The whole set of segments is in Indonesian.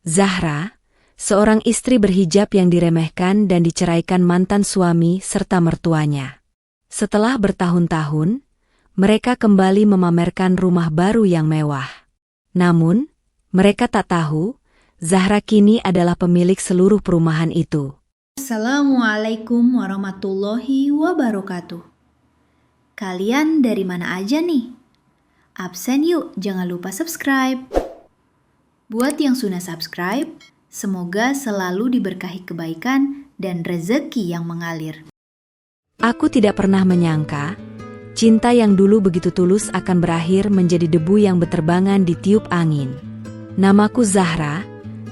Zahra, seorang istri berhijab yang diremehkan dan diceraikan mantan suami serta mertuanya. Setelah bertahun-tahun, mereka kembali memamerkan rumah baru yang mewah. Namun, mereka tak tahu, Zahra kini adalah pemilik seluruh perumahan itu. Assalamualaikum warahmatullahi wabarakatuh. Kalian dari mana aja nih? Absen yuk, jangan lupa subscribe. Buat yang sudah subscribe, semoga selalu diberkahi kebaikan dan rezeki yang mengalir. Aku tidak pernah menyangka, cinta yang dulu begitu tulus akan berakhir menjadi debu yang berterbangan di tiup angin. Namaku Zahra,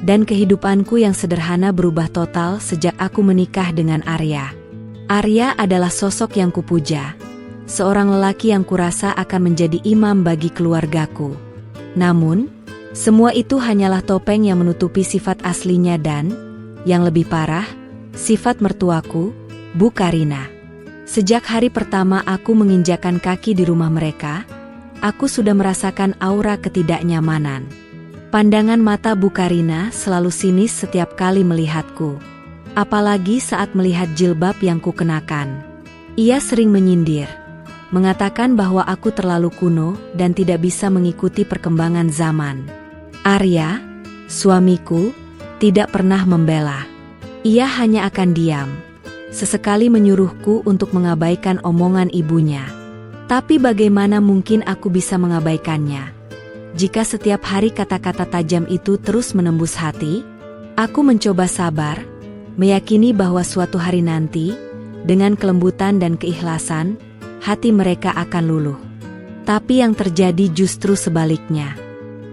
dan kehidupanku yang sederhana berubah total sejak aku menikah dengan Arya. Arya adalah sosok yang kupuja, seorang lelaki yang kurasa akan menjadi imam bagi keluargaku. Namun, semua itu hanyalah topeng yang menutupi sifat aslinya dan, yang lebih parah, sifat mertuaku, Bu Karina. Sejak hari pertama aku menginjakan kaki di rumah mereka, aku sudah merasakan aura ketidaknyamanan. Pandangan mata Bu Karina selalu sinis setiap kali melihatku. Apalagi saat melihat jilbab yang kukenakan. Ia sering menyindir, mengatakan bahwa aku terlalu kuno dan tidak bisa mengikuti perkembangan zaman. Arya, suamiku, tidak pernah membela. Ia hanya akan diam. Sesekali menyuruhku untuk mengabaikan omongan ibunya. Tapi bagaimana mungkin aku bisa mengabaikannya? Jika setiap hari kata-kata tajam itu terus menembus hati, aku mencoba sabar, meyakini bahwa suatu hari nanti, dengan kelembutan dan keikhlasan, hati mereka akan luluh. Tapi yang terjadi justru sebaliknya.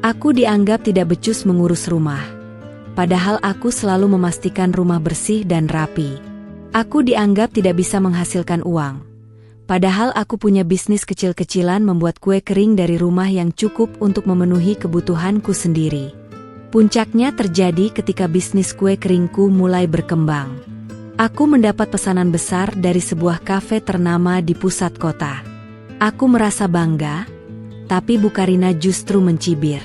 Aku dianggap tidak becus mengurus rumah. Padahal aku selalu memastikan rumah bersih dan rapi. Aku dianggap tidak bisa menghasilkan uang. Padahal aku punya bisnis kecil-kecilan membuat kue kering dari rumah yang cukup untuk memenuhi kebutuhanku sendiri. Puncaknya terjadi ketika bisnis kue keringku mulai berkembang. Aku mendapat pesanan besar dari sebuah kafe ternama di pusat kota. Aku merasa bangga, tapi Bu Karina justru mencibir.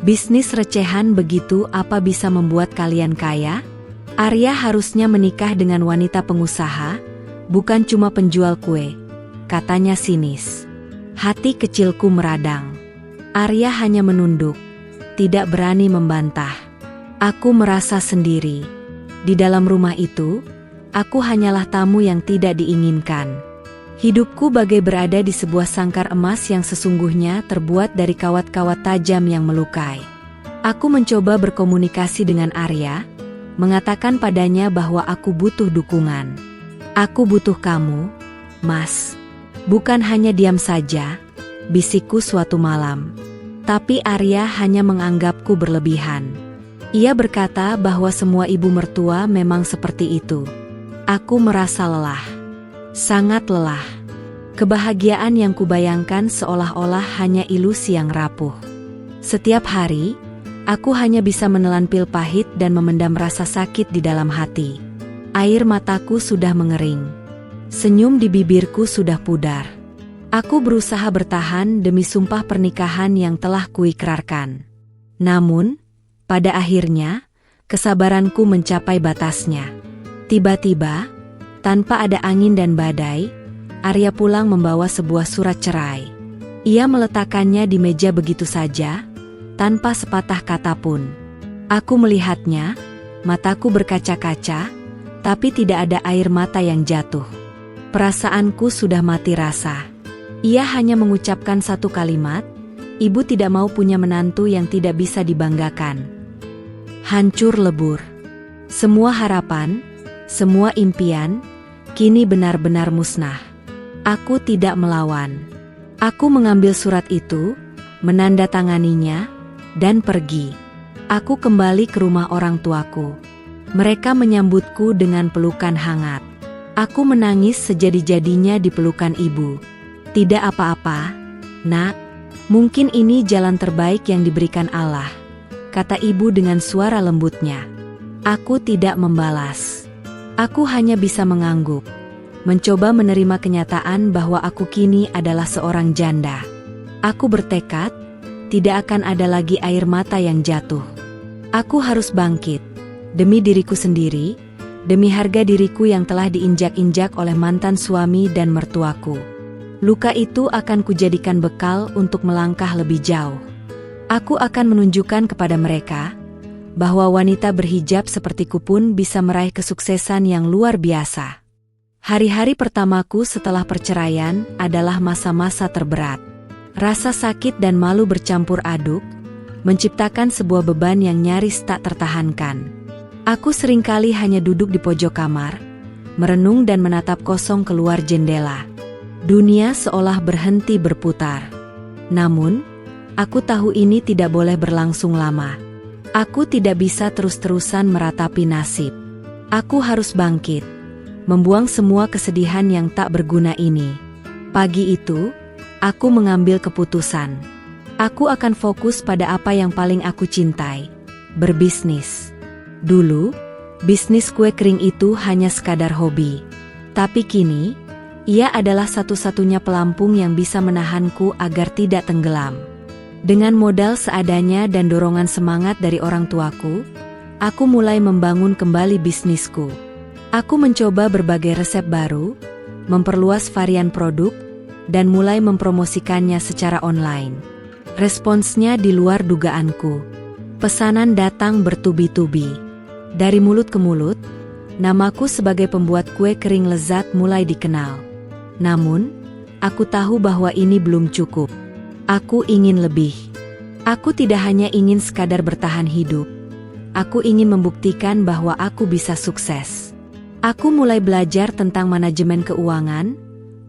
Bisnis recehan begitu apa bisa membuat kalian kaya? Arya harusnya menikah dengan wanita pengusaha, bukan cuma penjual kue, katanya sinis. Hati kecilku meradang. Arya hanya menunduk, tidak berani membantah. Aku merasa sendiri. Di dalam rumah itu, aku hanyalah tamu yang tidak diinginkan. Hidupku bagai berada di sebuah sangkar emas yang sesungguhnya terbuat dari kawat-kawat tajam yang melukai. Aku mencoba berkomunikasi dengan Arya, mengatakan padanya bahwa aku butuh dukungan. Aku butuh kamu, Mas. Bukan hanya diam saja, bisikku suatu malam. Tapi Arya hanya menganggapku berlebihan. Ia berkata bahwa semua ibu mertua memang seperti itu. Aku merasa lelah. Sangat lelah. Kebahagiaan yang kubayangkan seolah-olah hanya ilusi yang rapuh. Setiap hari, aku hanya bisa menelan pil pahit dan memendam rasa sakit di dalam hati. Air mataku sudah mengering. Senyum di bibirku sudah pudar. Aku berusaha bertahan demi sumpah pernikahan yang telah kuikrarkan. Namun, pada akhirnya, kesabaranku mencapai batasnya. Tiba-tiba, tanpa ada angin dan badai, Arya pulang membawa sebuah surat cerai. Ia meletakkannya di meja begitu saja, tanpa sepatah kata pun. Aku melihatnya, mataku berkaca-kaca, tapi tidak ada air mata yang jatuh. Perasaanku sudah mati rasa. Ia hanya mengucapkan satu kalimat, ibu tidak mau punya menantu yang tidak bisa dibanggakan. Hancur lebur. Semua harapan, semua impian, kini benar-benar musnah. Aku tidak melawan. Aku mengambil surat itu, menandatanganinya, dan pergi. Aku kembali ke rumah orang tuaku. Mereka menyambutku dengan pelukan hangat. Aku menangis sejadi-jadinya di pelukan ibu. Tidak apa-apa, Nak. Mungkin ini jalan terbaik yang diberikan Allah, kata ibu dengan suara lembutnya. Aku tidak membalas. Aku hanya bisa mengangguk, mencoba menerima kenyataan bahwa aku kini adalah seorang janda. Aku bertekad, tidak akan ada lagi air mata yang jatuh. Aku harus bangkit. Demi diriku sendiri, demi harga diriku yang telah diinjak-injak oleh mantan suami dan mertuaku. Luka itu akan kujadikan bekal untuk melangkah lebih jauh. Aku akan menunjukkan kepada mereka bahwa wanita berhijab sepertiku pun bisa meraih kesuksesan yang luar biasa. Hari-hari pertamaku setelah perceraian adalah masa-masa terberat. Rasa sakit dan malu bercampur aduk, menciptakan sebuah beban yang nyaris tak tertahankan. Aku seringkali hanya duduk di pojok kamar, merenung dan menatap kosong keluar jendela. Dunia seolah berhenti berputar. Namun, aku tahu ini tidak boleh berlangsung lama. Aku tidak bisa terus-terusan meratapi nasib. Aku harus bangkit, membuang semua kesedihan yang tak berguna ini. Pagi itu, aku mengambil keputusan. Aku akan fokus pada apa yang paling aku cintai, berbisnis. Dulu, bisnis kue kering itu hanya sekadar hobi. Tapi kini, ia adalah satu-satunya pelampung yang bisa menahanku agar tidak tenggelam. Dengan modal seadanya dan dorongan semangat dari orang tuaku, aku mulai membangun kembali bisnisku. Aku mencoba berbagai resep baru, memperluas varian produk, dan mulai mempromosikannya secara online. Responsnya di luar dugaanku. Pesanan datang bertubi-tubi. Dari mulut ke mulut, namaku sebagai pembuat kue kering lezat mulai dikenal. Namun, aku tahu bahwa ini belum cukup. Aku ingin lebih. Aku tidak hanya ingin sekadar bertahan hidup. Aku ingin membuktikan bahwa aku bisa sukses. Aku mulai belajar tentang manajemen keuangan,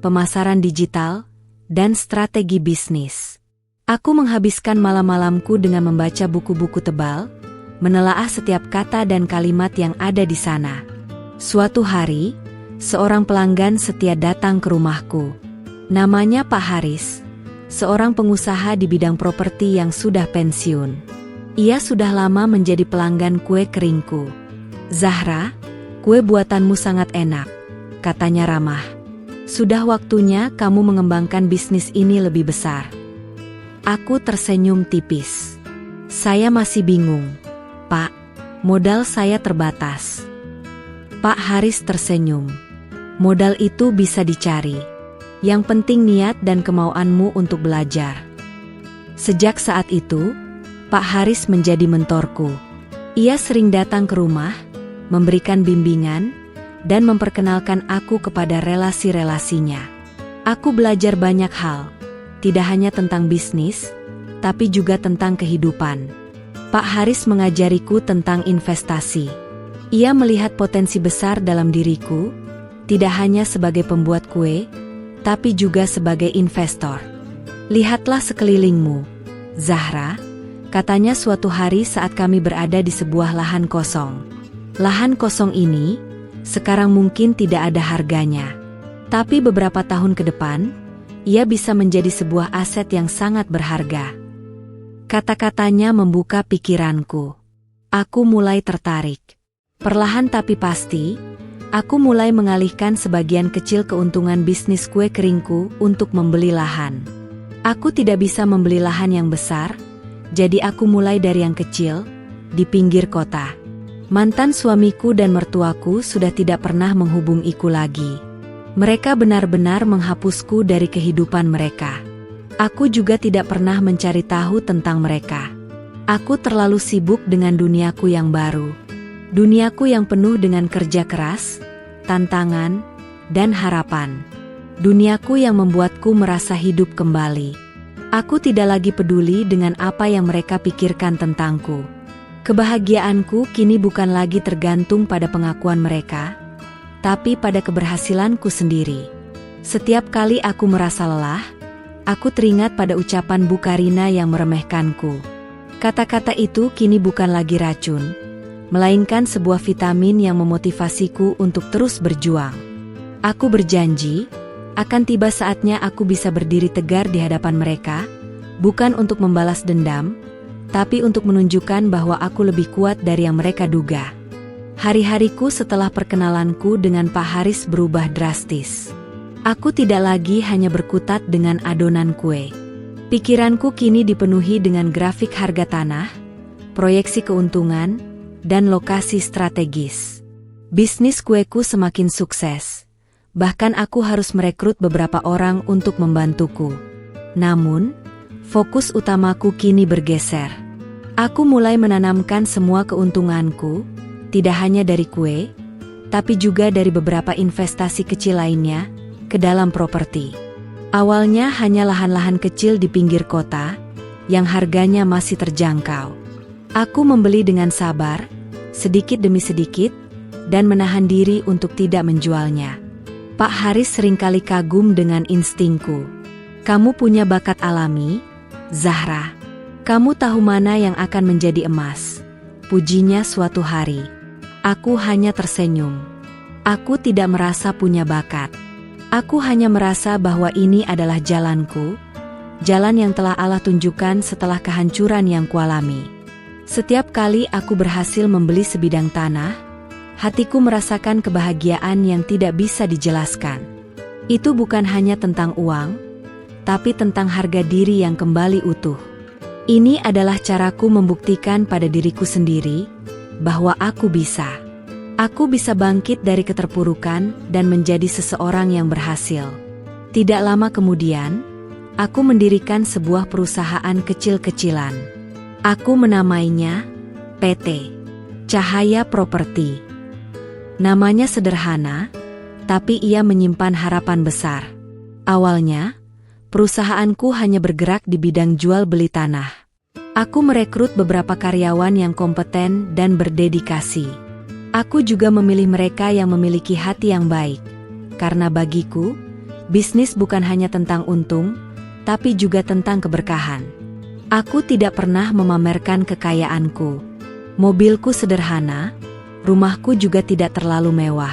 pemasaran digital, dan strategi bisnis. Aku menghabiskan malam-malamku dengan membaca buku-buku tebal, menelaah setiap kata dan kalimat yang ada di sana. Suatu hari, seorang pelanggan setia datang ke rumahku. Namanya Pak Haris, seorang pengusaha di bidang properti yang sudah pensiun. Ia sudah lama menjadi pelanggan kue keringku. "Zahra, kue buatanmu sangat enak," katanya ramah. "Sudah waktunya kamu mengembangkan bisnis ini lebih besar." Aku tersenyum tipis. "Saya masih bingung, Pak. Modal saya terbatas." Pak Haris tersenyum. "Modal itu bisa dicari. Yang penting niat dan kemauanmu untuk belajar." Sejak saat itu, Pak Haris menjadi mentorku. Ia sering datang ke rumah, memberikan bimbingan, dan memperkenalkan aku kepada relasi-relasinya. Aku belajar banyak hal, tidak hanya tentang bisnis, tapi juga tentang kehidupan. Pak Haris mengajariku tentang investasi. Ia melihat potensi besar dalam diriku, tidak hanya sebagai pembuat kue, tapi juga sebagai investor. "Lihatlah sekelilingmu, Zahra," katanya suatu hari saat kami berada di sebuah lahan kosong. Lahan kosong ini sekarang mungkin tidak ada harganya, tapi beberapa tahun ke depan, ia bisa menjadi sebuah aset yang sangat berharga. Kata-katanya membuka pikiranku. Aku mulai tertarik. Perlahan tapi pasti, aku mulai mengalihkan sebagian kecil keuntungan bisnis kue keringku untuk membeli lahan. Aku tidak bisa membeli lahan yang besar, jadi aku mulai dari yang kecil, di pinggir kota. Mantan suamiku dan mertuaku sudah tidak pernah menghubungiku lagi. Mereka benar-benar menghapusku dari kehidupan mereka. Aku juga tidak pernah mencari tahu tentang mereka. Aku terlalu sibuk dengan duniaku yang baru. Duniaku yang penuh dengan kerja keras, tantangan, dan harapan. Duniaku yang membuatku merasa hidup kembali. Aku tidak lagi peduli dengan apa yang mereka pikirkan tentangku. Kebahagiaanku kini bukan lagi tergantung pada pengakuan mereka, tapi pada keberhasilanku sendiri. Setiap kali aku merasa lelah, aku teringat pada ucapan Bu Karina yang meremehkanku. Kata-kata itu kini bukan lagi racun, melainkan sebuah vitamin yang memotivasiku untuk terus berjuang. Aku berjanji, akan tiba saatnya aku bisa berdiri tegar di hadapan mereka, bukan untuk membalas dendam, tapi untuk menunjukkan bahwa aku lebih kuat dari yang mereka duga. Hari-hariku setelah perkenalanku dengan Pak Haris berubah drastis. Aku tidak lagi hanya berkutat dengan adonan kue. Pikiranku kini dipenuhi dengan grafik harga tanah, proyeksi keuntungan, dan lokasi strategis. Bisnis kueku semakin sukses. Bahkan aku harus merekrut beberapa orang untuk membantuku. Namun, fokus utamaku kini bergeser. Aku mulai menanamkan semua keuntunganku, tidak hanya dari kue, tapi juga dari beberapa investasi kecil lainnya, ke dalam properti. Awalnya hanya lahan-lahan kecil di pinggir kota, yang harganya masih terjangkau. Aku membeli dengan sabar, sedikit demi sedikit, dan menahan diri untuk tidak menjualnya. Pak Haris seringkali kagum dengan instingku. Kamu punya bakat alami, Zahra. Kamu tahu mana yang akan menjadi emas, pujinya suatu hari. Aku hanya tersenyum. Aku tidak merasa punya bakat. Aku hanya merasa bahwa ini adalah jalanku, jalan yang telah Allah tunjukkan setelah kehancuran yang kualami. Setiap kali aku berhasil membeli sebidang tanah, hatiku merasakan kebahagiaan yang tidak bisa dijelaskan. Itu bukan hanya tentang uang, tapi tentang harga diri yang kembali utuh. Ini adalah caraku membuktikan pada diriku sendiri bahwa aku bisa. Aku bisa bangkit dari keterpurukan dan menjadi seseorang yang berhasil. Tidak lama kemudian, aku mendirikan sebuah perusahaan kecil-kecilan. Aku menamainya PT Cahaya Properti. Namanya sederhana, tapi ia menyimpan harapan besar. Awalnya, perusahaanku hanya bergerak di bidang jual beli tanah. Aku merekrut beberapa karyawan yang kompeten dan berdedikasi. Aku juga memilih mereka yang memiliki hati yang baik, karena bagiku, bisnis bukan hanya tentang untung, tapi juga tentang keberkahan. Aku tidak pernah memamerkan kekayaanku. Mobilku sederhana, rumahku juga tidak terlalu mewah.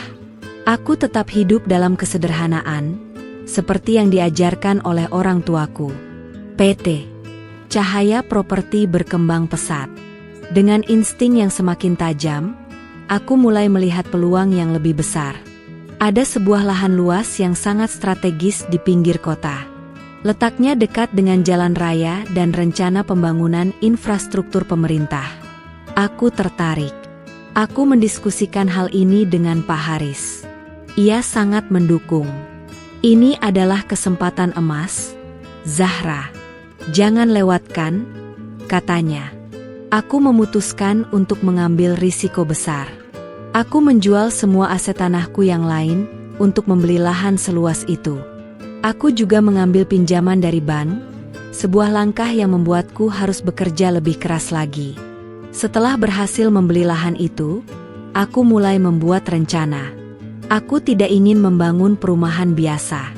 Aku tetap hidup dalam kesederhanaan, seperti yang diajarkan oleh orang tuaku. PT Cahaya Properti berkembang pesat. Dengan insting yang semakin tajam, aku mulai melihat peluang yang lebih besar. Ada sebuah lahan luas yang sangat strategis di pinggir kota. Letaknya dekat dengan jalan raya dan rencana pembangunan infrastruktur pemerintah. Aku tertarik. Aku mendiskusikan hal ini dengan Pak Haris. Ia sangat mendukung. Ini adalah kesempatan emas, Zahra. Jangan lewatkan, katanya. Aku memutuskan untuk mengambil risiko besar. Aku menjual semua aset tanahku yang lain untuk membeli lahan seluas itu. Aku juga mengambil pinjaman dari bank, sebuah langkah yang membuatku harus bekerja lebih keras lagi. Setelah berhasil membeli lahan itu, aku mulai membuat rencana. Aku tidak ingin membangun perumahan biasa.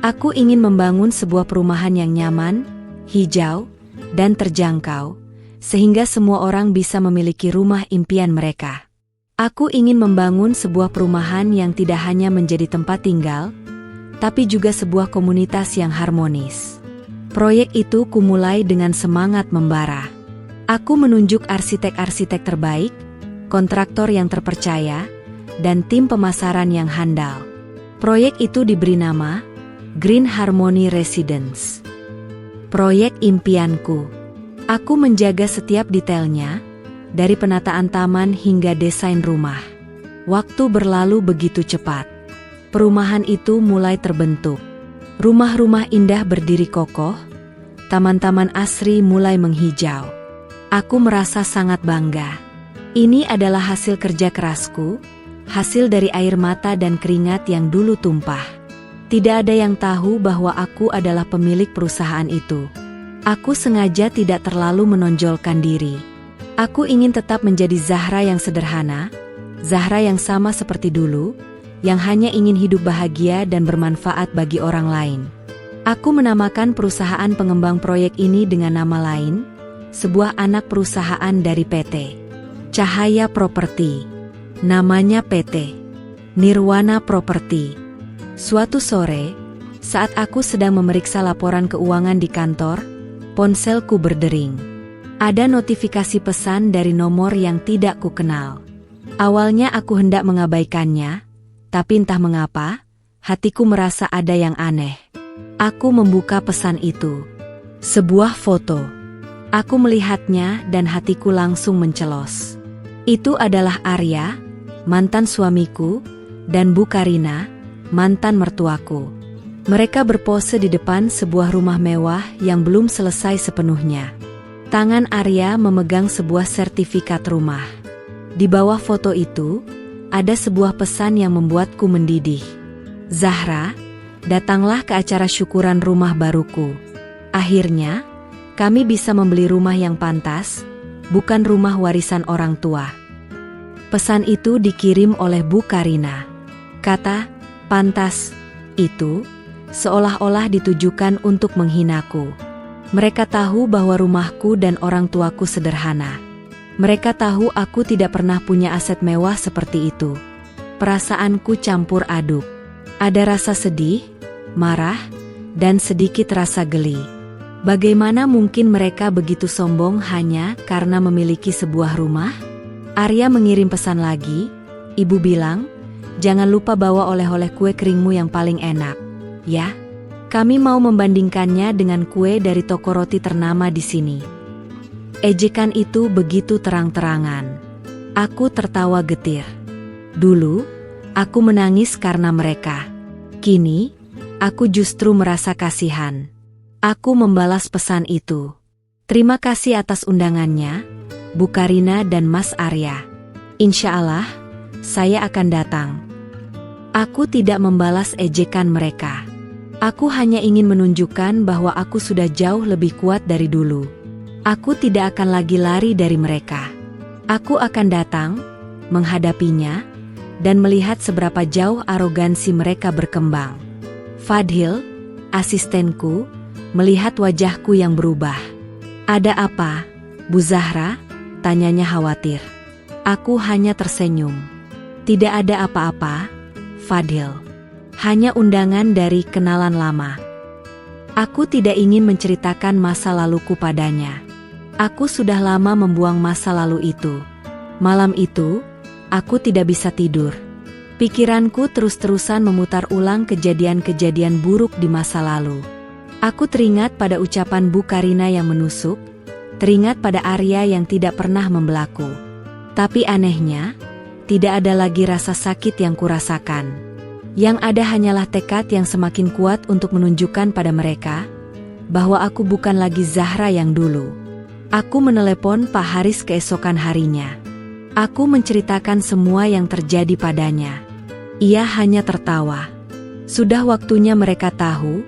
Aku ingin membangun sebuah perumahan yang nyaman, hijau, dan terjangkau, sehingga semua orang bisa memiliki rumah impian mereka. Aku ingin membangun sebuah perumahan yang tidak hanya menjadi tempat tinggal, tapi juga sebuah komunitas yang harmonis. Proyek itu kumulai dengan semangat membara. Aku menunjuk arsitek-arsitek terbaik, kontraktor yang terpercaya, dan tim pemasaran yang handal. Proyek itu diberi nama Green Harmony Residence. Proyek impianku. Aku menjaga setiap detailnya, dari penataan taman hingga desain rumah. Waktu berlalu begitu cepat. Perumahan itu mulai terbentuk. Rumah-rumah indah berdiri kokoh, taman-taman asri mulai menghijau. Aku merasa sangat bangga. Ini adalah hasil kerja kerasku, hasil dari air mata dan keringat yang dulu tumpah. Tidak ada yang tahu bahwa aku adalah pemilik perusahaan itu. Aku sengaja tidak terlalu menonjolkan diri. Aku ingin tetap menjadi Zahra yang sederhana, Zahra yang sama seperti dulu, yang hanya ingin hidup bahagia dan bermanfaat bagi orang lain. Aku menamakan perusahaan pengembang proyek ini dengan nama lain, sebuah anak perusahaan dari PT Cahaya Properti. Namanya PT Nirwana Properti. Suatu sore, saat aku sedang memeriksa laporan keuangan di kantor, ponselku berdering. Ada notifikasi pesan dari nomor yang tidak kukenal. Awalnya aku hendak mengabaikannya, tapi entah mengapa, hatiku merasa ada yang aneh. Aku membuka pesan itu. Sebuah foto. Aku melihatnya dan hatiku langsung mencelos. Itu adalah Arya, mantan suamiku, dan Bu Karina, mantan mertuaku. Mereka berpose di depan sebuah rumah mewah yang belum selesai sepenuhnya. Tangan Arya memegang sebuah sertifikat rumah. Di bawah foto itu, ada sebuah pesan yang membuatku mendidih. Zahra, datanglah ke acara syukuran rumah baruku. Akhirnya, kami bisa membeli rumah yang pantas, bukan rumah warisan orang tua. Pesan itu dikirim oleh Bu Karina. Kata, pantas, itu, seolah-olah ditujukan untuk menghinaku. Mereka tahu bahwa rumahku dan orang tuaku sederhana. Mereka tahu aku tidak pernah punya aset mewah seperti itu. Perasaanku campur aduk. Ada rasa sedih, marah, dan sedikit rasa geli. Bagaimana mungkin mereka begitu sombong hanya karena memiliki sebuah rumah? Arya mengirim pesan lagi. Ibu bilang, jangan lupa bawa oleh-oleh kue keringmu yang paling enak. Ya, kami mau membandingkannya dengan kue dari toko roti ternama di sini. Ejekan itu begitu terang-terangan. Aku tertawa getir. Dulu, aku menangis karena mereka. Kini, aku justru merasa kasihan. Aku membalas pesan itu. Terima kasih atas undangannya, Bu Karina dan Mas Arya. Insya Allah, saya akan datang. Aku tidak membalas ejekan mereka. Aku hanya ingin menunjukkan bahwa aku sudah jauh lebih kuat dari dulu. Aku tidak akan lagi lari dari mereka. Aku akan datang, menghadapinya, dan melihat seberapa jauh arogansi mereka berkembang. Fadhil, asistenku, melihat wajahku yang berubah. Ada apa, Bu Zahra? Tanyanya khawatir. Aku hanya tersenyum. Tidak ada apa-apa, Fadhil. Hanya undangan dari kenalan lama. Aku tidak ingin menceritakan masa laluku padanya. Aku sudah lama membuang masa lalu itu. Malam itu, aku tidak bisa tidur. Pikiranku terus-terusan memutar ulang kejadian-kejadian buruk di masa lalu. Aku teringat pada ucapan Bu Karina yang menusuk, teringat pada Arya yang tidak pernah membelaku. Tapi anehnya, tidak ada lagi rasa sakit yang kurasakan. Yang ada hanyalah tekad yang semakin kuat untuk menunjukkan pada mereka bahwa aku bukan lagi Zahra yang dulu. Aku menelepon Pak Haris keesokan harinya. Aku menceritakan semua yang terjadi padanya. Ia hanya tertawa. Sudah waktunya mereka tahu,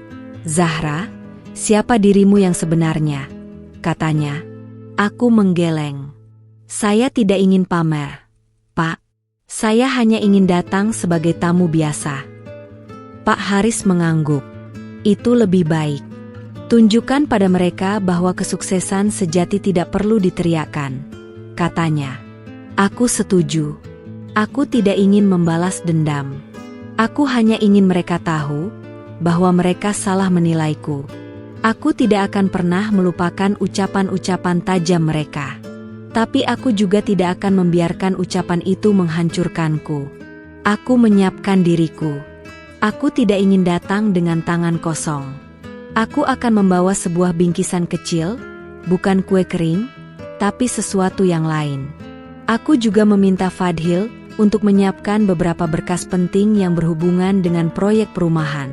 Zahra, siapa dirimu yang sebenarnya? Katanya. Aku menggeleng. Saya tidak ingin pamer, Pak. Saya hanya ingin datang sebagai tamu biasa. Pak Haris mengangguk. Itu lebih baik. Tunjukkan pada mereka bahwa kesuksesan sejati tidak perlu diteriakkan, katanya. Aku setuju. Aku tidak ingin membalas dendam. Aku hanya ingin mereka tahu bahwa mereka salah menilaiku. Aku tidak akan pernah melupakan ucapan-ucapan tajam mereka. Tapi aku juga tidak akan membiarkan ucapan itu menghancurkanku. Aku menyiapkan diriku. Aku tidak ingin datang dengan tangan kosong. Aku akan membawa sebuah bingkisan kecil, bukan kue kering, tapi sesuatu yang lain. Aku juga meminta Fadhil untuk menyiapkan beberapa berkas penting yang berhubungan dengan proyek perumahan.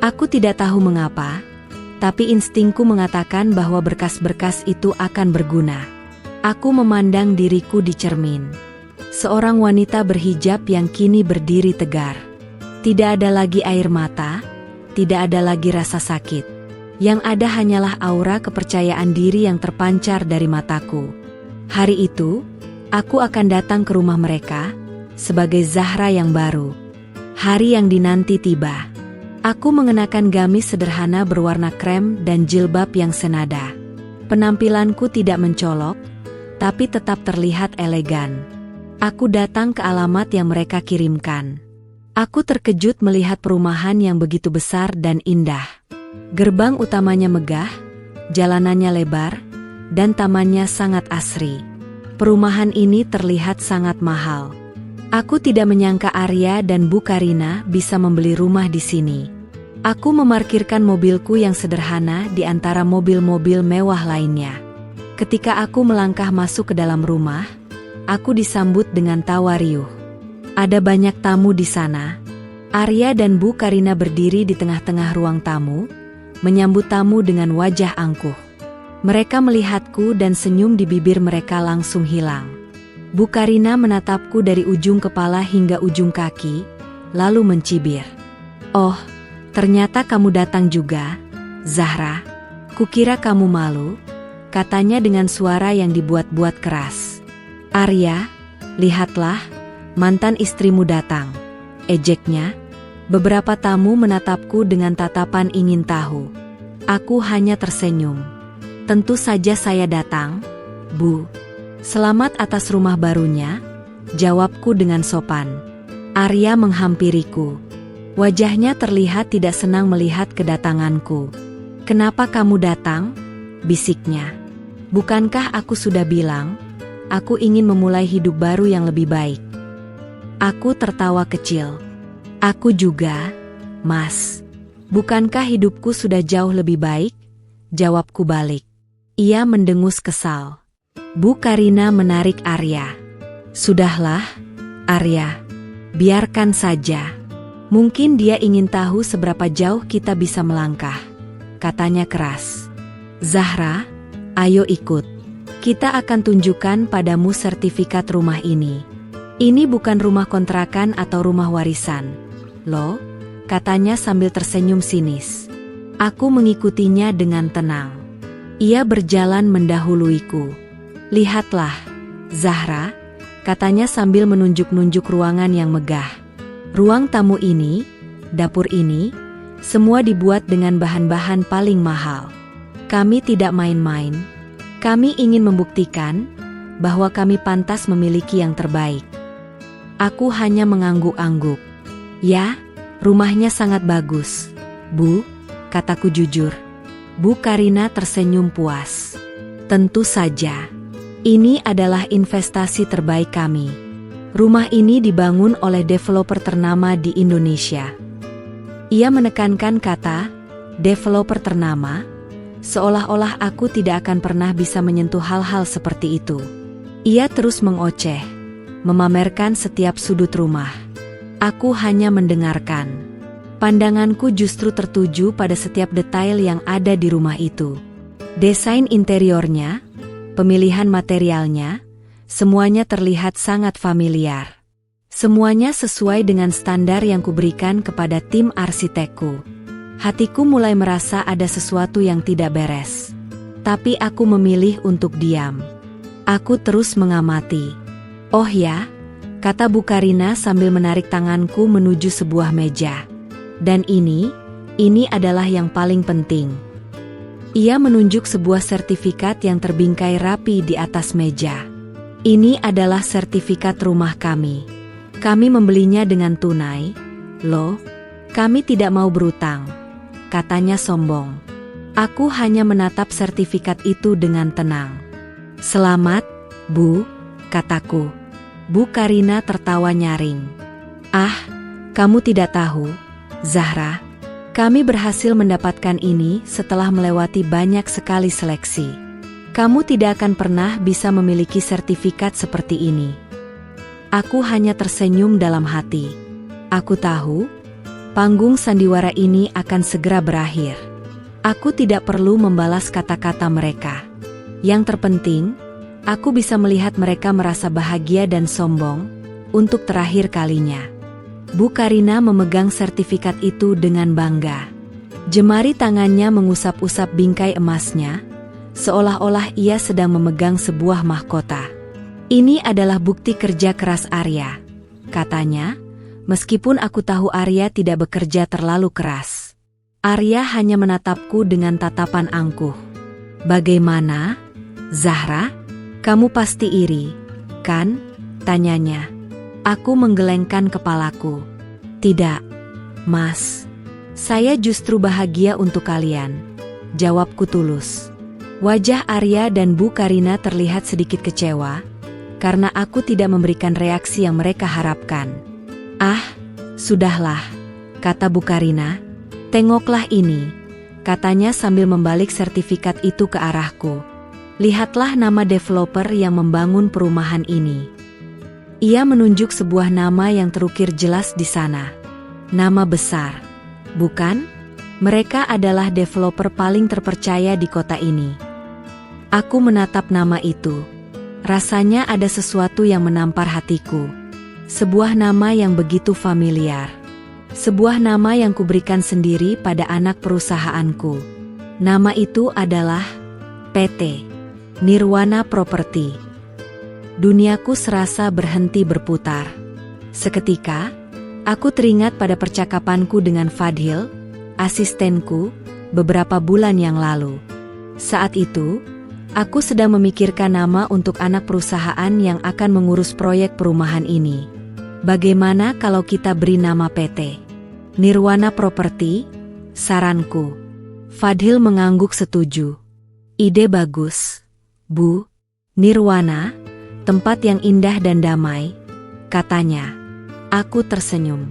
Aku tidak tahu mengapa, tapi instingku mengatakan bahwa berkas-berkas itu akan berguna. Aku memandang diriku di cermin. Seorang wanita berhijab yang kini berdiri tegar. Tidak ada lagi air mata, tidak ada lagi rasa sakit. Yang ada hanyalah aura kepercayaan diri yang terpancar dari mataku. Hari itu, aku akan datang ke rumah mereka sebagai Zahra yang baru. Hari yang dinanti tiba. Aku mengenakan gamis sederhana berwarna krem dan jilbab yang senada. Penampilanku tidak mencolok, tapi tetap terlihat elegan. Aku datang ke alamat yang mereka kirimkan. Aku terkejut melihat perumahan yang begitu besar dan indah. Gerbang utamanya megah, jalanannya lebar, dan tamannya sangat asri. Perumahan ini terlihat sangat mahal. Aku tidak menyangka Arya dan Bu Karina bisa membeli rumah di sini. Aku memarkirkan mobilku yang sederhana di antara mobil-mobil mewah lainnya. Ketika aku melangkah masuk ke dalam rumah, aku disambut dengan tawa riuh. Ada banyak tamu di sana. Arya dan Bu Karina berdiri di tengah-tengah ruang tamu, menyambut tamu dengan wajah angkuh. Mereka melihatku dan senyum di bibir mereka langsung hilang. Bu Karina menatapku dari ujung kepala hingga ujung kaki, lalu mencibir. "Oh, ternyata kamu datang juga, Zahra. Kukira kamu malu," katanya dengan suara yang dibuat-buat keras. "Arya, lihatlah, mantan istrimu datang," ejeknya. Beberapa tamu menatapku dengan tatapan ingin tahu. Aku hanya tersenyum. "Tentu saja saya datang, Bu." "Selamat atas rumah barunya," jawabku dengan sopan. Arya menghampiriku. Wajahnya terlihat tidak senang melihat kedatanganku. "Kenapa kamu datang?" bisiknya. "Bukankah aku sudah bilang, aku ingin memulai hidup baru yang lebih baik?" Aku tertawa kecil. "Aku juga, Mas. Bukankah hidupku sudah jauh lebih baik?" jawabku balik. Ia mendengus kesal. Bu Karina menarik Arya. "Sudahlah, Arya. Biarkan saja. Mungkin dia ingin tahu seberapa jauh kita bisa melangkah," katanya keras. "Zahra, ayo ikut. Kita akan tunjukkan padamu sertifikat rumah ini. Ini bukan rumah kontrakan atau rumah warisan, loh," katanya sambil tersenyum sinis. Aku mengikutinya dengan tenang. Ia berjalan mendahuluiku. "Lihatlah, Zahra," katanya sambil menunjuk-nunjuk ruangan yang megah. "Ruang tamu ini, dapur ini, semua dibuat dengan bahan-bahan paling mahal. Kami tidak main-main. Kami ingin membuktikan bahwa kami pantas memiliki yang terbaik." Aku hanya mengangguk-angguk. "Ya, rumahnya sangat bagus, Bu," kataku jujur. Bu Karina tersenyum puas. "Tentu saja. Ini adalah investasi terbaik kami. Rumah ini dibangun oleh developer ternama di Indonesia." Ia menekankan kata developer ternama, seolah-olah aku tidak akan pernah bisa menyentuh hal-hal seperti itu. Ia terus mengoceh, memamerkan setiap sudut rumah. Aku hanya mendengarkan. Pandanganku justru tertuju pada setiap detail yang ada di rumah itu. Desain interiornya, pemilihan materialnya, semuanya terlihat sangat familiar. Semuanya sesuai dengan standar yang kuberikan kepada tim arsitekku. Hatiku mulai merasa ada sesuatu yang tidak beres. Tapi aku memilih untuk diam. Aku terus mengamati. "Oh ya," kata Bu Karina sambil menarik tanganku menuju sebuah meja. "Dan ini adalah yang paling penting." Ia menunjuk sebuah sertifikat yang terbingkai rapi di atas meja. "Ini adalah sertifikat rumah kami. Kami membelinya dengan tunai, loh. Kami tidak mau berutang," katanya sombong. Aku hanya menatap sertifikat itu dengan tenang. "Selamat, Bu," kataku. Bu Karina tertawa nyaring. "Ah, kamu tidak tahu, Zahra. Kami berhasil mendapatkan ini setelah melewati banyak sekali seleksi. Kamu tidak akan pernah bisa memiliki sertifikat seperti ini." Aku hanya tersenyum dalam hati. Aku tahu, panggung sandiwara ini akan segera berakhir. Aku tidak perlu membalas kata-kata mereka. Yang terpenting, aku bisa melihat mereka merasa bahagia dan sombong untuk terakhir kalinya. Bu Karina memegang sertifikat itu dengan bangga. Jemari tangannya mengusap-usap bingkai emasnya, seolah-olah ia sedang memegang sebuah mahkota. "Ini adalah bukti kerja keras Arya," katanya, meskipun aku tahu Arya tidak bekerja terlalu keras. Arya hanya menatapku dengan tatapan angkuh. "Bagaimana, Zahra? Kamu pasti iri, kan?" tanyanya. Aku menggelengkan kepalaku. "Tidak, Mas. Saya justru bahagia untuk kalian," jawabku tulus. Wajah Arya dan Bu Karina terlihat sedikit kecewa, karena aku tidak memberikan reaksi yang mereka harapkan. "Ah, sudahlah," kata Bu Karina. "Tengoklah ini," katanya sambil membalik sertifikat itu ke arahku. Lihatlah nama developer yang membangun perumahan ini. Ia menunjuk sebuah nama yang terukir jelas di sana. Nama besar, bukan? Mereka adalah developer paling terpercaya di kota ini. Aku menatap nama itu. Rasanya ada sesuatu yang menampar hatiku. Sebuah nama yang begitu familiar. Sebuah nama yang kuberikan sendiri pada anak perusahaanku. Nama itu adalah PT Nirwana Property. Duniaku serasa berhenti berputar. Seketika, aku teringat pada percakapanku dengan Fadhil, asistenku, beberapa bulan yang lalu. Saat itu, aku sedang memikirkan nama untuk anak perusahaan yang akan mengurus proyek perumahan ini. Bagaimana kalau kita beri nama PT Nirwana Property? Saranku. Fadhil mengangguk setuju. Ide bagus, Bu. Nirwana, tempat yang indah dan damai, katanya. Aku tersenyum.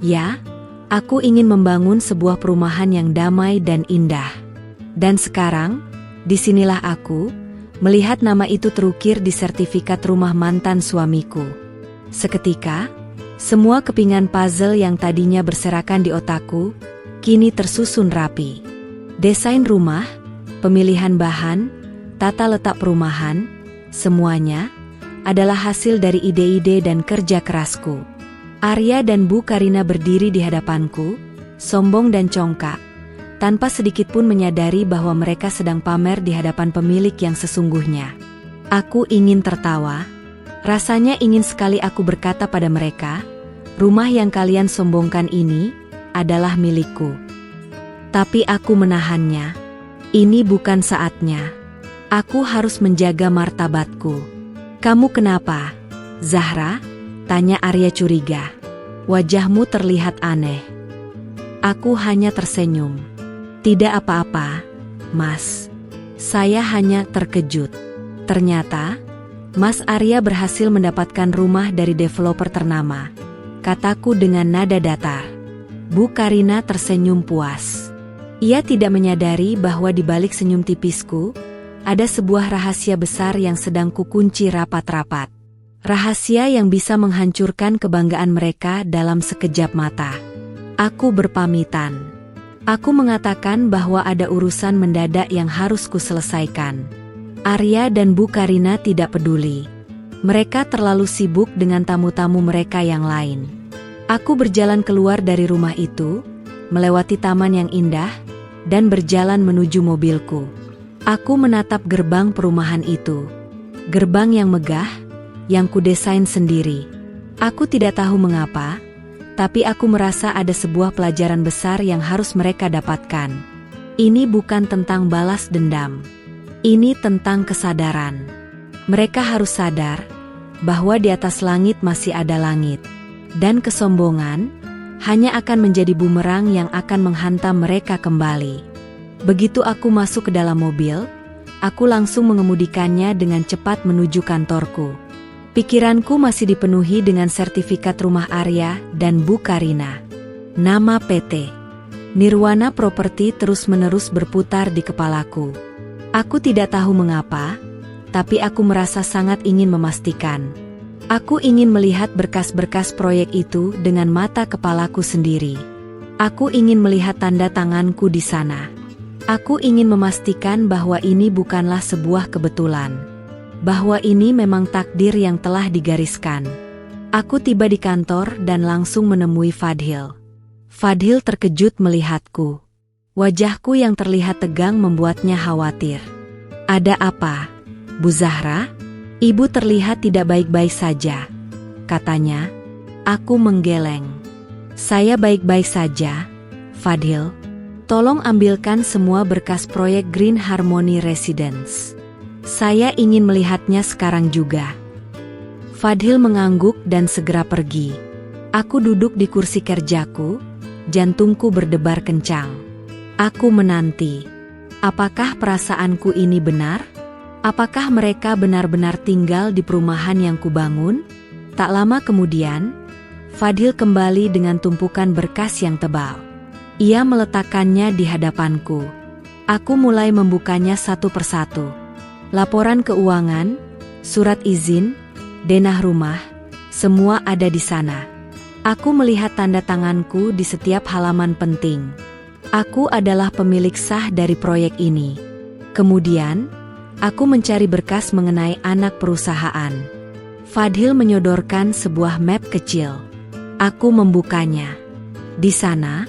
Ya, aku ingin membangun sebuah perumahan yang damai dan indah. Dan sekarang, disinilah aku, melihat nama itu terukir di sertifikat rumah mantan suamiku. Seketika, semua kepingan puzzle yang tadinya berserakan di otakku, kini tersusun rapi. Desain rumah, pemilihan bahan, tata letak perumahan, semuanya adalah hasil dari ide-ide dan kerja kerasku. Arya dan Bu Karina berdiri di hadapanku, sombong dan congkak, tanpa sedikitpun menyadari bahwa mereka sedang pamer di hadapan pemilik yang sesungguhnya. Aku ingin tertawa. Rasanya ingin sekali aku berkata pada mereka, rumah yang kalian sombongkan ini adalah milikku. Tapi aku menahannya. Ini bukan saatnya. Aku harus menjaga martabatku. Kamu kenapa, Zahra? Tanya Arya curiga. Wajahmu terlihat aneh. Aku hanya tersenyum. Tidak apa-apa, Mas. Saya hanya terkejut. Ternyata, Mas Arya berhasil mendapatkan rumah dari developer ternama. Kataku dengan nada datar. Bu Karina tersenyum puas. Ia tidak menyadari bahwa di balik senyum tipisku, ada sebuah rahasia besar yang sedang kukunci rapat-rapat. Rahasia yang bisa menghancurkan kebanggaan mereka dalam sekejap mata. Aku berpamitan. Aku mengatakan bahwa ada urusan mendadak yang harus kuselesaikan. Arya dan Bu Karina tidak peduli. Mereka terlalu sibuk dengan tamu-tamu mereka yang lain. Aku berjalan keluar dari rumah itu, melewati taman yang indah, dan berjalan menuju mobilku. Aku menatap gerbang perumahan itu. Gerbang yang megah, yang kudesain sendiri. Aku tidak tahu mengapa, tapi aku merasa ada sebuah pelajaran besar yang harus mereka dapatkan. Ini bukan tentang balas dendam. Ini tentang kesadaran. Mereka harus sadar bahwa di atas langit masih ada langit. Dan kesombongan hanya akan menjadi bumerang yang akan menghantam mereka kembali. Begitu aku masuk ke dalam mobil, aku langsung mengemudikannya dengan cepat menuju kantorku. Pikiranku masih dipenuhi dengan sertifikat rumah Arya dan Bu Karina. Nama PT Nirwana Property terus-menerus berputar di kepalaku. Aku tidak tahu mengapa, tapi aku merasa sangat ingin memastikan. Aku ingin melihat berkas-berkas proyek itu dengan mata kepalaku sendiri. Aku ingin melihat tanda tanganku di sana. Aku ingin memastikan bahwa ini bukanlah sebuah kebetulan. Bahwa ini memang takdir yang telah digariskan. Aku tiba di kantor dan langsung menemui Fadhil. Fadhil terkejut melihatku. Wajahku yang terlihat tegang membuatnya khawatir. Ada apa, Bu Zahra? Ibu terlihat tidak baik-baik saja, katanya. Aku menggeleng. Saya baik-baik saja, Fadhil. Tolong ambilkan semua berkas proyek Green Harmony Residence. Saya ingin melihatnya sekarang juga. Fadhil mengangguk dan segera pergi. Aku duduk di kursi kerjaku, jantungku berdebar kencang. Aku menanti. Apakah perasaanku ini benar? Apakah mereka benar-benar tinggal di perumahan yang kubangun? Tak lama kemudian, Fadhil kembali dengan tumpukan berkas yang tebal. Ia meletakkannya di hadapanku. Aku mulai membukanya satu persatu. Laporan keuangan, surat izin, denah rumah, semua ada di sana. Aku melihat tanda tanganku di setiap halaman penting. Aku adalah pemilik sah dari proyek ini. Kemudian, aku mencari berkas mengenai anak perusahaan. Fadhil menyodorkan sebuah map kecil. Aku membukanya. Di sana,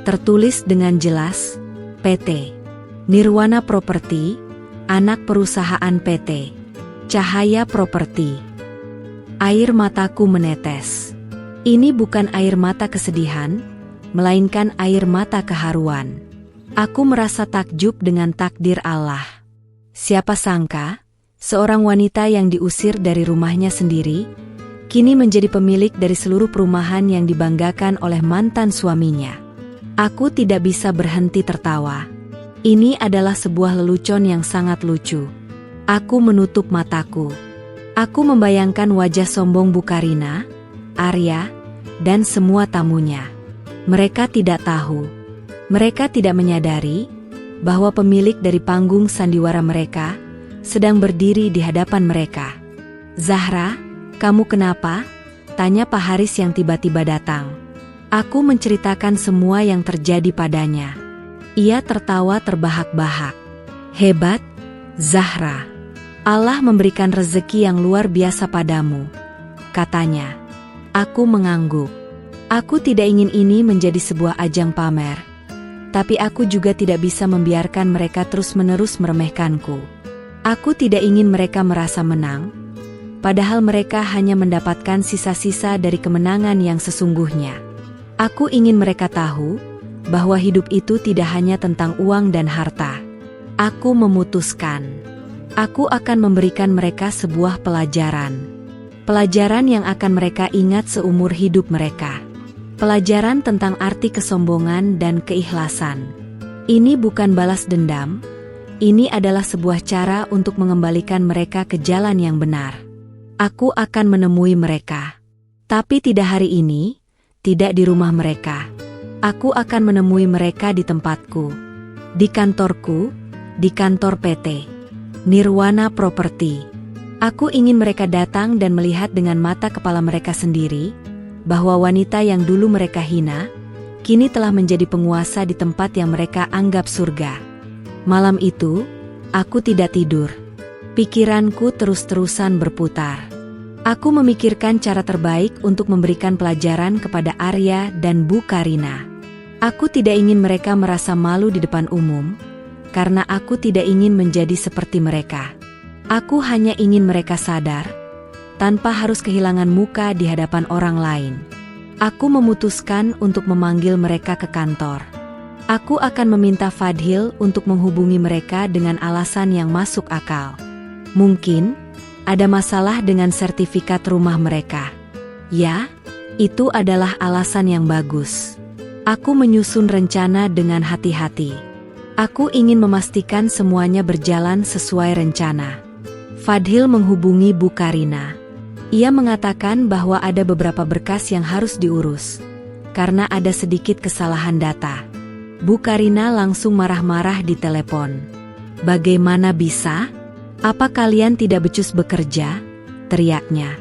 tertulis dengan jelas, PT Nirwana Property, anak perusahaan PT Cahaya Property. Air mataku menetes. Ini bukan air mata kesedihan, melainkan air mata keharuan. Aku merasa takjub dengan takdir Allah. Siapa sangka, seorang wanita yang diusir dari rumahnya sendiri, kini menjadi pemilik dari seluruh perumahan yang dibanggakan oleh mantan suaminya. Aku tidak bisa berhenti tertawa. Ini adalah sebuah lelucon yang sangat lucu. Aku menutup mataku. Aku membayangkan wajah sombong Bu Karina, Arya, dan semua tamunya. Mereka tidak tahu. Mereka tidak menyadari bahwa pemilik dari panggung sandiwara mereka sedang berdiri di hadapan mereka. "Zahra, kamu kenapa?" tanya Pak Haris yang tiba-tiba datang. Aku menceritakan semua yang terjadi padanya. Ia tertawa terbahak-bahak. "Hebat, Zahra. Allah memberikan rezeki yang luar biasa padamu," katanya. Aku mengangguk. Aku tidak ingin ini menjadi sebuah ajang pamer. Tapi aku juga tidak bisa membiarkan mereka terus-menerus meremehkanku. Aku tidak ingin mereka merasa menang, padahal mereka hanya mendapatkan sisa-sisa dari kemenangan yang sesungguhnya. Aku ingin mereka tahu bahwa hidup itu tidak hanya tentang uang dan harta. Aku memutuskan. Aku akan memberikan mereka sebuah pelajaran. Pelajaran yang akan mereka ingat seumur hidup mereka. Pelajaran tentang arti kesombongan dan keikhlasan. Ini bukan balas dendam. Ini adalah sebuah cara untuk mengembalikan mereka ke jalan yang benar. Aku akan menemui mereka. Tapi tidak hari ini, tidak di rumah mereka. Aku akan menemui mereka di tempatku. Di kantorku, di kantor PT Nirwana Property. Aku ingin mereka datang dan melihat dengan mata kepala mereka sendiri, bahwa wanita yang dulu mereka hina, kini telah menjadi penguasa di tempat yang mereka anggap surga. Malam itu, aku tidak tidur. Pikiranku terus-terusan berputar. Aku memikirkan cara terbaik untuk memberikan pelajaran kepada Arya dan Bu Karina. Aku tidak ingin mereka merasa malu di depan umum, karena aku tidak ingin menjadi seperti mereka. Aku hanya ingin mereka sadar, tanpa harus kehilangan muka di hadapan orang lain. Aku memutuskan untuk memanggil mereka ke kantor. Aku akan meminta Fadhil untuk menghubungi mereka dengan alasan yang masuk akal. Mungkin ada masalah dengan sertifikat rumah mereka. Ya, itu adalah alasan yang bagus. Aku menyusun rencana dengan hati-hati. Aku ingin memastikan semuanya berjalan sesuai rencana. Fadhil menghubungi Bu Karina. Ia mengatakan bahwa ada beberapa berkas yang harus diurus, karena ada sedikit kesalahan data. Bu Karina langsung marah-marah di telepon. "Bagaimana bisa? Apa kalian tidak becus bekerja?" teriaknya.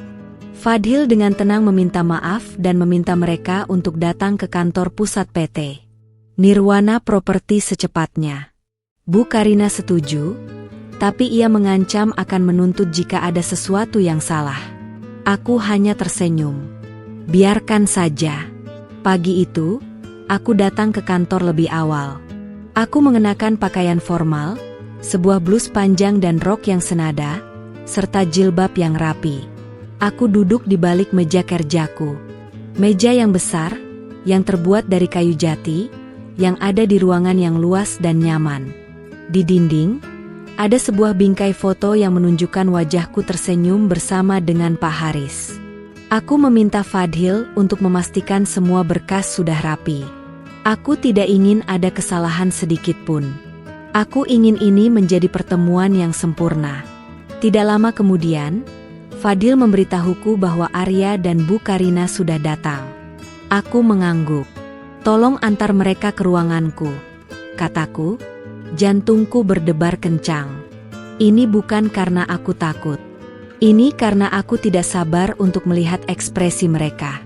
Fadhil dengan tenang meminta maaf dan meminta mereka untuk datang ke kantor pusat PT Nirwana Property secepatnya. Bu Karina setuju, tapi ia mengancam akan menuntut jika ada sesuatu yang salah. Aku hanya tersenyum. Biarkan saja. Pagi itu, aku datang ke kantor lebih awal. Aku mengenakan pakaian formal, sebuah blus panjang dan rok yang senada, serta jilbab yang rapi. Aku duduk di balik meja kerjaku. Meja yang besar, yang terbuat dari kayu jati, yang ada di ruangan yang luas dan nyaman. Di dinding, ada sebuah bingkai foto yang menunjukkan wajahku tersenyum bersama dengan Pak Haris. Aku meminta Fadhil untuk memastikan semua berkas sudah rapi. Aku tidak ingin ada kesalahan sedikit pun. Aku ingin ini menjadi pertemuan yang sempurna. Tidak lama kemudian, Fadhil memberitahuku bahwa Arya dan Bu Karina sudah datang. Aku mengangguk. "Tolong antar mereka ke ruanganku," kataku. Jantungku berdebar kencang. Ini bukan karena aku takut. Ini karena aku tidak sabar untuk melihat ekspresi mereka.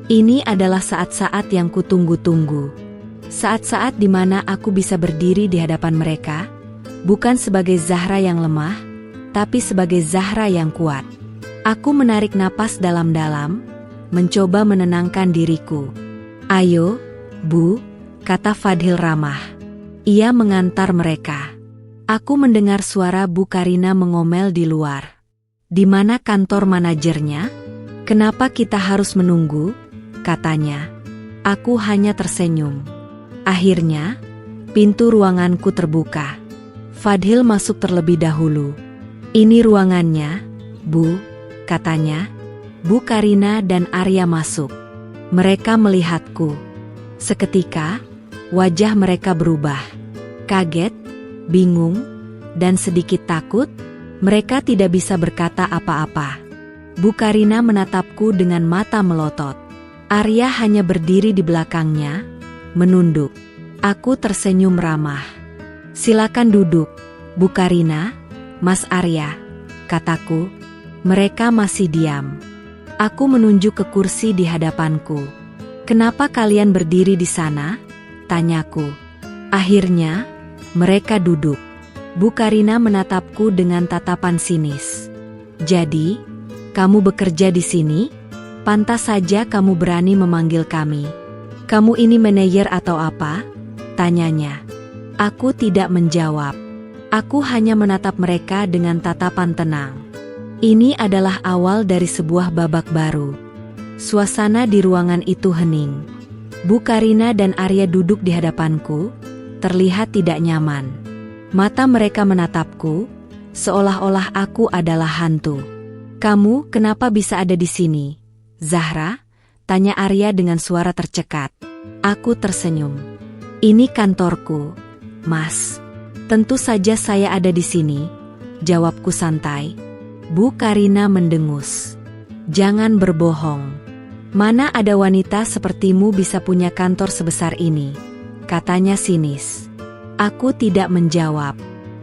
Ini adalah saat-saat yang kutunggu-tunggu. Saat-saat di mana aku bisa berdiri di hadapan mereka, bukan sebagai Zahra yang lemah, tapi sebagai Zahra yang kuat. Aku menarik napas dalam-dalam, mencoba menenangkan diriku. "Ayo, Bu," kata Fadhil ramah. Ia mengantar mereka. Aku mendengar suara Bu Karina mengomel di luar. "Di mana kantor manajernya? Kenapa kita harus menunggu?" katanya. Aku hanya tersenyum. Akhirnya, pintu ruanganku terbuka. Fadhil masuk terlebih dahulu. "Ini ruangannya, Bu," katanya. Bu Karina dan Arya masuk. Mereka melihatku. Seketika, wajah mereka berubah. Kaget, bingung, dan sedikit takut. Mereka tidak bisa berkata apa-apa. Bu Karina menatapku dengan mata melotot. Arya hanya berdiri di belakangnya, menunduk. Aku tersenyum ramah. "Silakan duduk, Bu Karina, Mas Arya," kataku. Mereka masih diam. Aku menunjuk ke kursi di hadapanku. "Kenapa kalian berdiri di sana?" tanyaku. Akhirnya, mereka duduk. Bu Karina menatapku dengan tatapan sinis. "Jadi, kamu bekerja di sini? Pantas saja kamu berani memanggil kami. Kamu ini manajer atau apa?" tanyanya. Aku tidak menjawab. Aku hanya menatap mereka dengan tatapan tenang. Ini adalah awal dari sebuah babak baru. Suasana di ruangan itu hening. Bu Karina dan Arya duduk di hadapanku, terlihat tidak nyaman. Mata mereka menatapku, seolah-olah aku adalah hantu. "Kamu kenapa bisa ada di sini, Zahra?" tanya Arya dengan suara tercekat. Aku tersenyum. "Ini kantorku, Mas." "Tentu saja saya ada di sini," jawabku santai. Bu Karina mendengus. "Jangan berbohong. Mana ada wanita sepertimu bisa punya kantor sebesar ini?" katanya sinis. Aku tidak menjawab.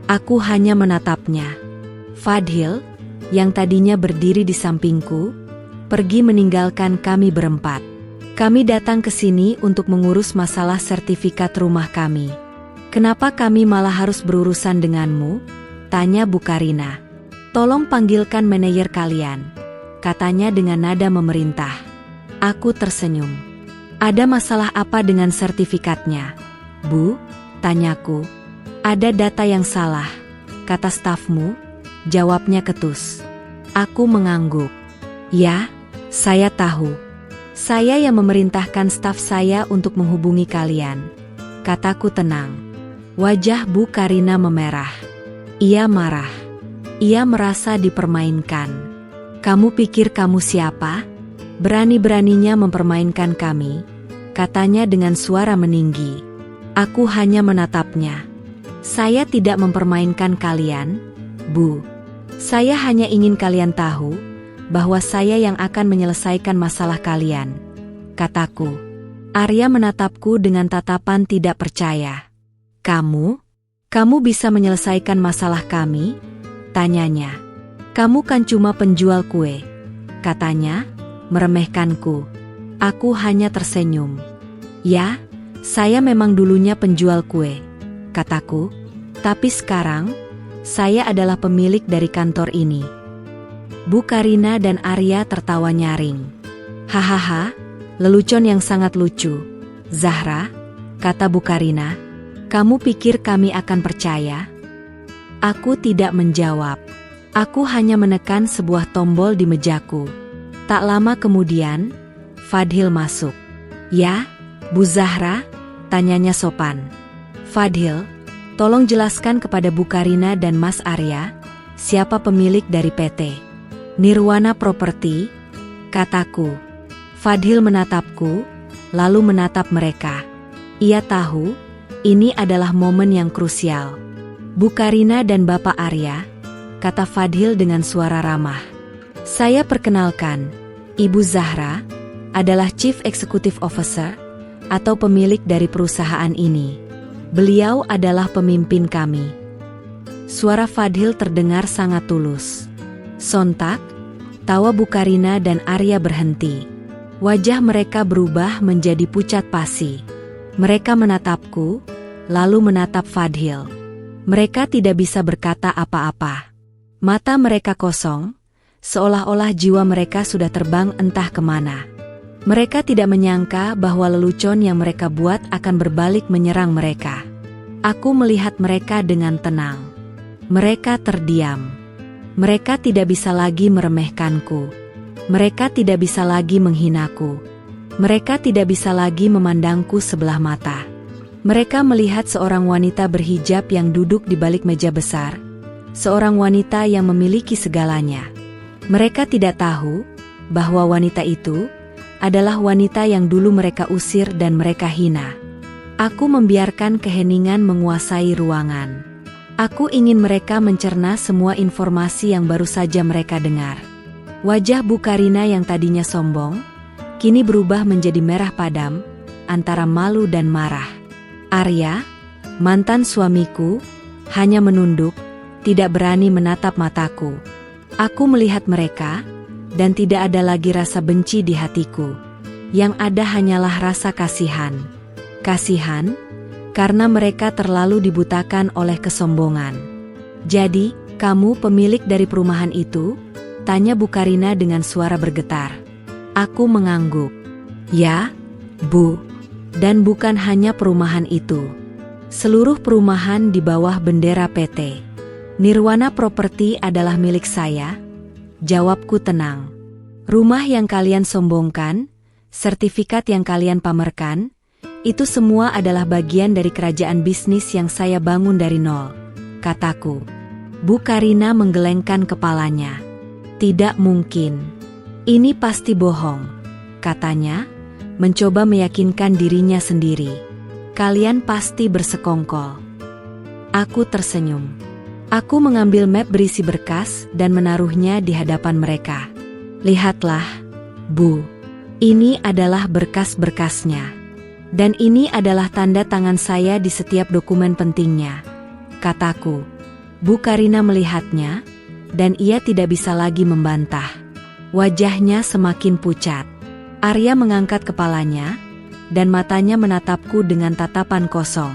Aku hanya menatapnya. Fadhil, yang tadinya berdiri di sampingku, pergi meninggalkan kami berempat. "Kami datang ke sini untuk mengurus masalah sertifikat rumah kami." "Kenapa kami malah harus berurusan denganmu?" tanya Bu Karina. "Tolong panggilkan manajer kalian," katanya dengan nada memerintah. Aku tersenyum. "Ada masalah apa dengan sertifikatnya, Bu?" tanyaku. "Ada data yang salah, kata stafmu," jawabnya ketus. Aku mengangguk. "Ya, saya tahu. Saya yang memerintahkan staf saya untuk menghubungi kalian," kataku tenang. Wajah Bu Karina memerah. Ia marah. Ia merasa dipermainkan. "Kamu pikir kamu siapa? Berani-beraninya mempermainkan kami," katanya dengan suara meninggi. Aku hanya menatapnya. "Saya tidak mempermainkan kalian, Bu. Saya hanya ingin kalian tahu bahwa saya yang akan menyelesaikan masalah kalian," kataku. Arya menatapku dengan tatapan tidak percaya. "Kamu? Kamu bisa menyelesaikan masalah kami?" tanyanya. "Kamu kan cuma penjual kue," katanya, meremehkanku. Aku hanya tersenyum. "Ya, saya memang dulunya penjual kue," kataku. "Tapi sekarang, saya adalah pemilik dari kantor ini." Bu Karina dan Arya tertawa nyaring. "Hahaha, lelucon yang sangat lucu, Zahra," kata Bu Karina. "Kamu pikir kami akan percaya?" Aku tidak menjawab. Aku hanya menekan sebuah tombol di mejaku. Tak lama kemudian, Fadhil masuk. "Ya, Bu Zahra?" tanyanya sopan. "Fadhil, tolong jelaskan kepada Bu Karina dan Mas Arya, siapa pemilik dari PT Nirwana Property," kataku. Fadhil menatapku, lalu menatap mereka. Ia tahu, ini adalah momen yang krusial. "Bu Karina dan Bapak Arya," kata Fadhil dengan suara ramah. "Saya perkenalkan, Ibu Zahra adalah Chief Executive Officer atau pemilik dari perusahaan ini. Beliau adalah pemimpin kami." Suara Fadhil terdengar sangat tulus. Sontak, tawa Bu Karina dan Arya berhenti. Wajah mereka berubah menjadi pucat pasi. Mereka menatapku, lalu menatap Fadhil. Mereka tidak bisa berkata apa-apa. Mata mereka kosong, seolah-olah jiwa mereka sudah terbang entah kemana. Mereka tidak menyangka bahwa lelucon yang mereka buat akan berbalik menyerang mereka. Aku melihat mereka dengan tenang. Mereka terdiam. Mereka tidak bisa lagi meremehkanku. Mereka tidak bisa lagi menghinaku. Mereka tidak bisa lagi memandangku sebelah mata. Mereka melihat seorang wanita berhijab yang duduk di balik meja besar, seorang wanita yang memiliki segalanya. Mereka tidak tahu bahwa wanita itu adalah wanita yang dulu mereka usir dan mereka hina. Aku membiarkan keheningan menguasai ruangan. Aku ingin mereka mencerna semua informasi yang baru saja mereka dengar. Wajah Bu Karina yang tadinya sombong, kini berubah menjadi merah padam, antara malu dan marah. Arya, mantan suamiku, hanya menunduk, tidak berani menatap mataku. Aku melihat mereka, dan tidak ada lagi rasa benci di hatiku. Yang ada hanyalah rasa kasihan. Kasihan, karena mereka terlalu dibutakan oleh kesombongan. "Jadi, kamu pemilik dari perumahan itu?" tanya Bu Karina dengan suara bergetar. Aku mengangguk. "Ya, Bu. Dan bukan hanya perumahan itu. Seluruh perumahan di bawah bendera PT Nirwana Property adalah milik saya," jawabku tenang. "Rumah yang kalian sombongkan, sertifikat yang kalian pamerkan, itu semua adalah bagian dari kerajaan bisnis yang saya bangun dari nol," kataku. Bu Karina menggelengkan kepalanya. "Tidak mungkin. Ini pasti bohong," katanya, mencoba meyakinkan dirinya sendiri. "Kalian pasti bersekongkol." Aku tersenyum. Aku mengambil map berisi berkas dan menaruhnya di hadapan mereka. "Lihatlah, Bu. Ini adalah berkas-berkasnya. Dan ini adalah tanda tangan saya di setiap dokumen pentingnya," kataku. Bu Karina melihatnya, dan ia tidak bisa lagi membantah. Wajahnya semakin pucat. Arya mengangkat kepalanya, dan matanya menatapku dengan tatapan kosong.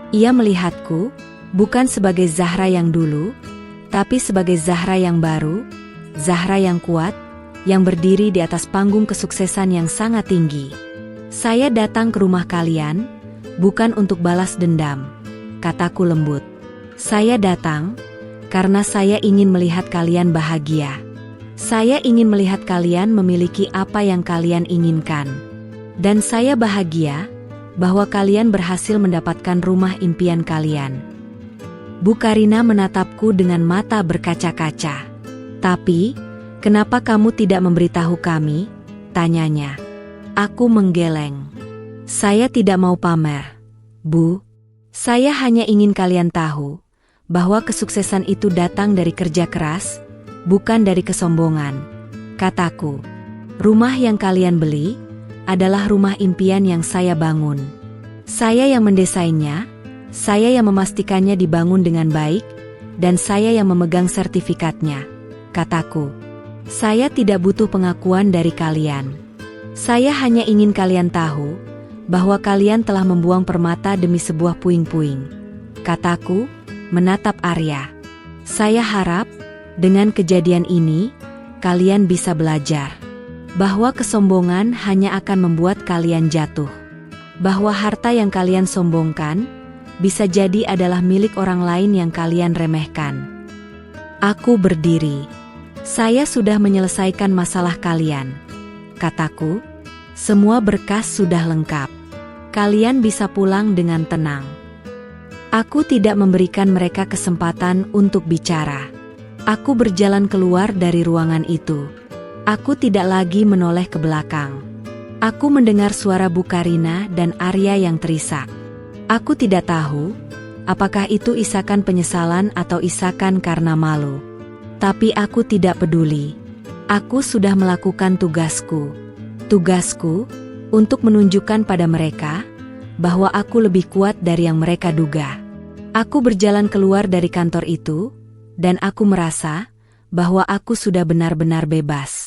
Ia melihatku, bukan sebagai Zahra yang dulu, tapi sebagai Zahra yang baru, Zahra yang kuat, yang berdiri di atas panggung kesuksesan yang sangat tinggi. "Saya datang ke rumah kalian, bukan untuk balas dendam," kataku lembut. "Saya datang karena saya ingin melihat kalian bahagia. Saya ingin melihat kalian memiliki apa yang kalian inginkan. Dan saya bahagia bahwa kalian berhasil mendapatkan rumah impian kalian." Bu Karina menatapku dengan mata berkaca-kaca. "Tapi, kenapa kamu tidak memberitahu kami?" tanyanya. Aku menggeleng. "Saya tidak mau pamer, Bu. Saya hanya ingin kalian tahu bahwa kesuksesan itu datang dari kerja keras, bukan dari kesombongan," kataku. "Rumah yang kalian beli adalah rumah impian yang saya bangun. Saya yang mendesainnya, saya yang memastikannya dibangun dengan baik, dan saya yang memegang sertifikatnya," kataku. "Saya tidak butuh pengakuan dari kalian. Saya hanya ingin kalian tahu bahwa kalian telah membuang permata demi sebuah puing-puing," kataku, menatap Arya. "Saya harap, dengan kejadian ini, kalian bisa belajar bahwa kesombongan hanya akan membuat kalian jatuh. Bahwa harta yang kalian sombongkan bisa jadi adalah milik orang lain yang kalian remehkan." Aku berdiri. "Saya sudah menyelesaikan masalah kalian," kataku. "Semua berkas sudah lengkap. Kalian bisa pulang dengan tenang." Aku tidak memberikan mereka kesempatan untuk bicara. Aku berjalan keluar dari ruangan itu. Aku tidak lagi menoleh ke belakang. Aku mendengar suara Bu Karina dan Arya yang terisak. Aku tidak tahu apakah itu isakan penyesalan atau isakan karena malu. Tapi aku tidak peduli. Aku sudah melakukan tugasku. Tugasku untuk menunjukkan pada mereka bahwa aku lebih kuat dari yang mereka duga. Aku berjalan keluar dari kantor itu, dan aku merasa bahwa aku sudah benar-benar bebas.